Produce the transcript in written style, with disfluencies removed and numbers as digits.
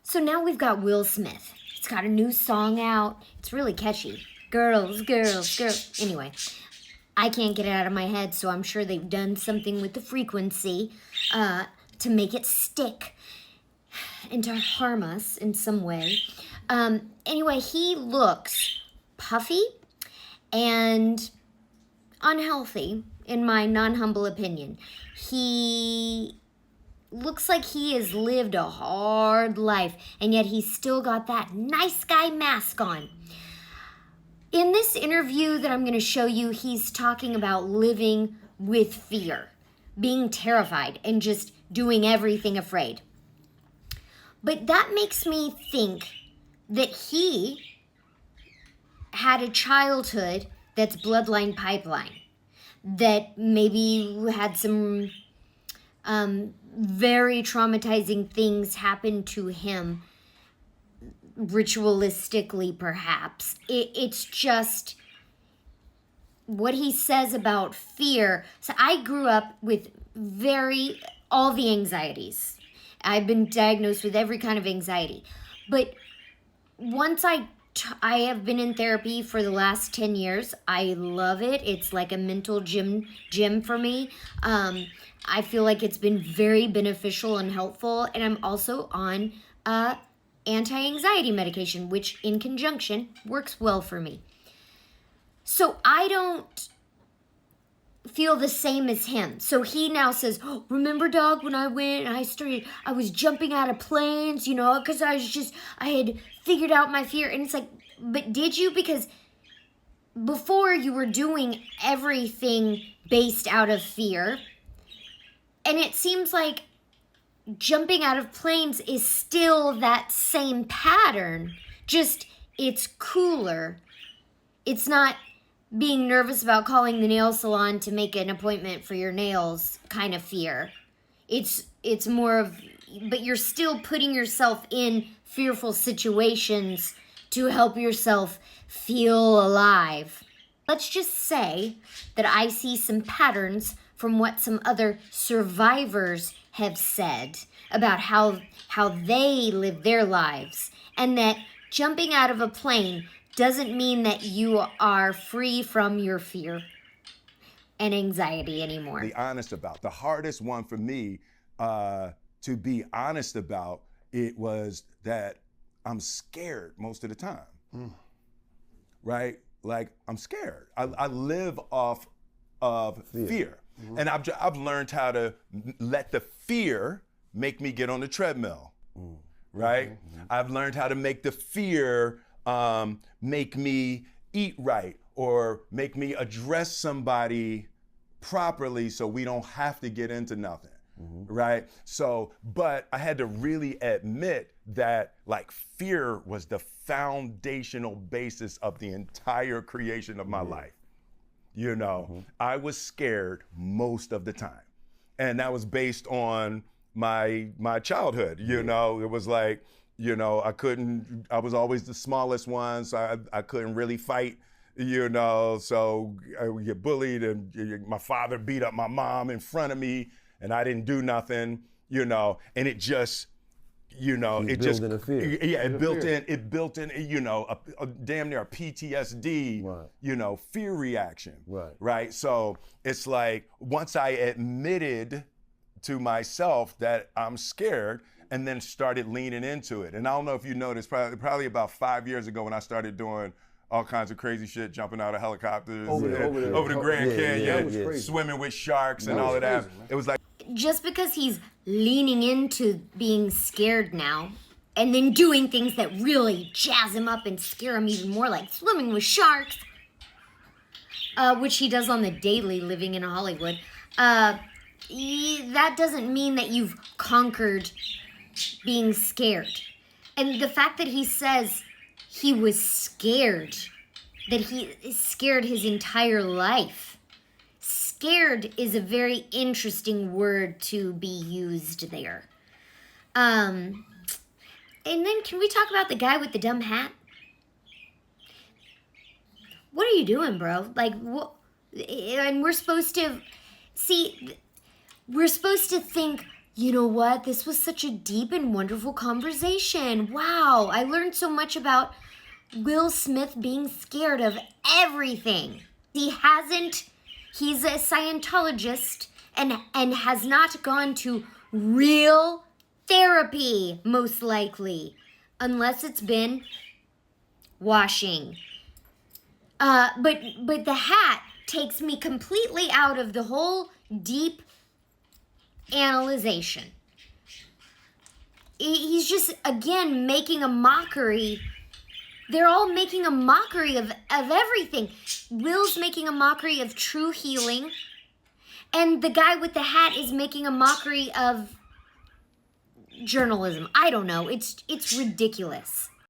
So now we've got Will Smith. He's got a new song out. It's really catchy. Girls, girls, girls. Anyway, I can't get it out of my head, so I'm sure they've done something with the frequency to make it stick and to harm us in some way. Anyway, he looks puffy and unhealthy, in my non-humble opinion. He looks like he has lived a hard life, and yet he's still got that nice guy mask on. In this interview that I'm going to show you, he's talking about living with fear, being terrified, and just doing everything afraid. But that makes me think that he had a childhood that's bloodline pipeline, that maybe had some very traumatizing things happen to him, ritualistically perhaps. It's just what he says about fear. So I grew up with all the anxieties. I've been diagnosed with every kind of anxiety. But once I have been in therapy for the last 10 years. I love it. It's like a mental gym for me. I feel like it's been very beneficial and helpful. And I'm also on anti-anxiety medication, which in conjunction works well for me. So I don't feel the same as him. So he now says, oh, remember, dog, when I went and I was jumping out of planes, because I had figured out my fear. And it's like, but did you? Because before you were doing everything based out of fear. And it seems like jumping out of planes is still that same pattern, just it's cooler. It's not being nervous about calling the nail salon to make an appointment for your nails kind of fear. It's more of, but you're still putting yourself in fearful situations to help yourself feel alive. Let's just say that I see some patterns from what some other survivors have said about how they live their lives, and that jumping out of a plane doesn't mean that you are free from your fear and anxiety anymore. Be honest about. The hardest one for me to be honest about it was that I'm scared most of the time, right? Like I'm scared. I live off of fear. Mm-hmm. And I've learned how to let the fear make me get on the treadmill, right? Mm-hmm. I've learned how to make the fear make me eat right or make me address somebody properly so we don't have to get into nothing, right? So, but I had to really admit that like fear was the foundational basis of the entire creation of my life. I was scared most of the time. And that was based on my childhood, it was like, I was always the smallest one, so I couldn't really fight, so I would get bullied, and my father beat up my mom in front of me, and I didn't do nothing, and it just, it just, in a fear. Yeah, it built in, a damn near a PTSD, right. Fear reaction, right? So it's like, once I admitted to myself that I'm scared, and then started leaning into it. And I don't know if you noticed, probably about 5 years ago when I started doing all kinds of crazy shit, jumping out of helicopters over the Grand Canyon, swimming with sharks and all of that. Crazy, it was like, just because he's leaning into being scared now and then doing things that really jazz him up and scare him even more, like swimming with sharks, which he does on the daily living in Hollywood, that doesn't mean that you've conquered being scared. And the fact that he says he was scared, that he is scared his entire life. Scared is a very interesting word to be used there. And then can we talk about the guy with the dumb hat? What are you doing, bro? Like, and we're supposed to think You know what? This was such a deep and wonderful conversation. Wow, I learned so much about Will Smith being scared of everything. He's a Scientologist and has not gone to real therapy, most likely, unless it's been washing. But the hat takes me completely out of the whole deep analyzation. He's just, again, making a mockery. They're all making a mockery of everything. Will's making a mockery of true healing, and the guy with the hat is making a mockery of journalism. I don't know. It's ridiculous.